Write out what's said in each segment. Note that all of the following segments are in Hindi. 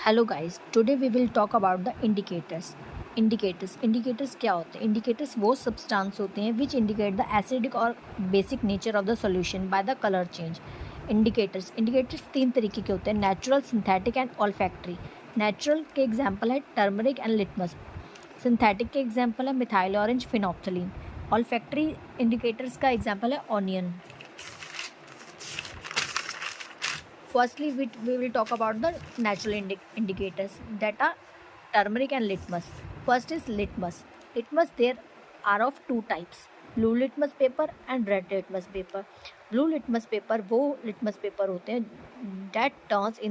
Hello guys, today we will talk about the indicators. Indicators क्या होते हैं? इंडिकेटर्स वो सब्सटेंस होते हैं विच इंडिकेट द एसिडिक और basic nature of the solution by the colour change. Indicators तीन तरीके के होते हैं: natural, synthetic and olfactory. Natural के एग्जांपल है टर्मरिक एंड लिटमस। सिंथेटिक के एग्जांपल है methyl orange, phenolphthalein. Olfactory indicators का एग्जांपल है onion. Firstly, we will talk about the natural indicators that are turmeric and litmus. First is litmus. Litmus, there are of two types: blue litmus paper and red litmus paper. Blue litmus paper वो litmus paper होते हैं that turns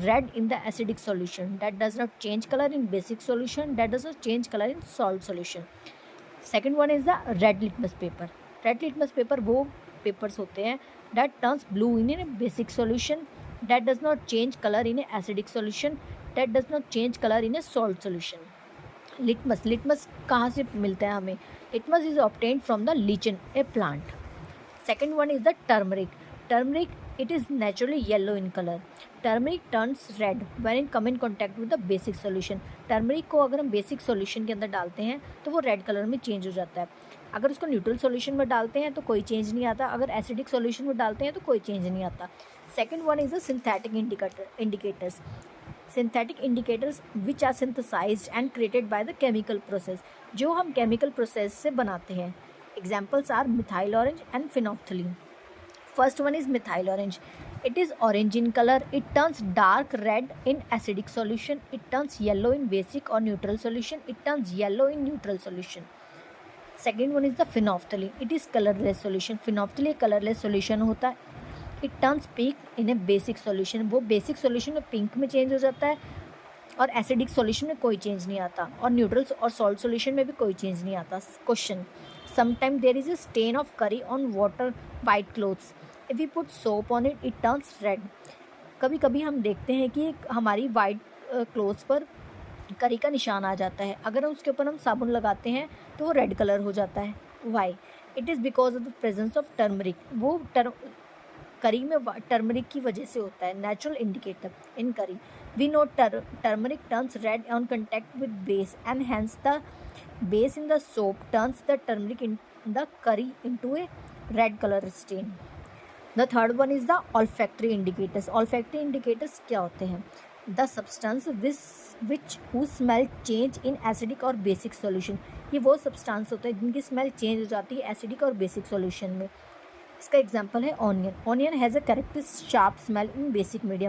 red in the acidic solution, that does not change color in basic solution, that does not change color in salt solution. Second one is the red litmus paper. Red litmus paper वो papers होते हैं that turns blue in a basic solution, that does not change color in a acidic solution, that does not change color in a salt solution. Litmus कहाँ से मिलता है हमें? Litmus is obtained from the lichen, a plant. Second one is the turmeric. It is naturally yellow in color. Turmeric turns red when it come in contact with the basic solution. Turmeric को अगर हम बेसिक सॉल्यूशन के अंदर डालते हैं तो वो रेड कलर में चेंज हो जाता है। अगर उसको न्यूट्रल सॉल्यूशन में डालते हैं तो कोई चेंज नहीं आता, अगर एसिडिक सॉल्यूशन में डालते हैं तो कोई चेंज नहीं आता। Second one is the synthetic indicators. Synthetic indicators which are synthesized and created by the chemical process, जो हम केमिकल प्रोसेस से बनाते हैं। Examples are methyl orange and phenolphthalein. First one is methyl orange. It is orange in color. It turns dark red in acidic solution. It turns yellow in basic or neutral solution. It turns yellow in neutral solution. Second one is the phenolphthalein. It is colorless solution. Phenolphthalein colorless solution होता है. It turns pink in a basic solution. वो basic solution में pink में change हो जाता है और एसिडिक सॉल्यूशन में कोई चेंज नहीं आता, और न्यूट्रल और सॉल्ट सॉल्यूशन में भी कोई चेंज नहीं आता. Question: sometime there is a stain of curry on water white clothes. If we put soap on it turns red. कभी कभी हम देखते हैं कि हमारी वाइट क्लोथ्स पर करी का निशान आ जाता है, अगर उसके ऊपर हम साबुन लगाते हैं तो वो रेड कलर हो जाता है. Why? It is because of the presence of turmeric. वो करी में टर्मरिक की वजह से होता है. Natural indicator in curry, we know turmeric turns red on contact with base and hence the base in the soap turns the turmeric in the curry into a red colour stain. The third one is the olfactory indicators. Olfactory indicators क्या होते हैं? The substance which who smell change in acidic और बेसिक सॉल्यूशन. ये वो सब्सटेंस होते हैं जिनकी स्मेल चेंज हो जाती है एसिडिक और बेसिक सॉल्यूशन में. इसका एग्जांपल है onion. Onion has a characteristic sharp smell in basic medium.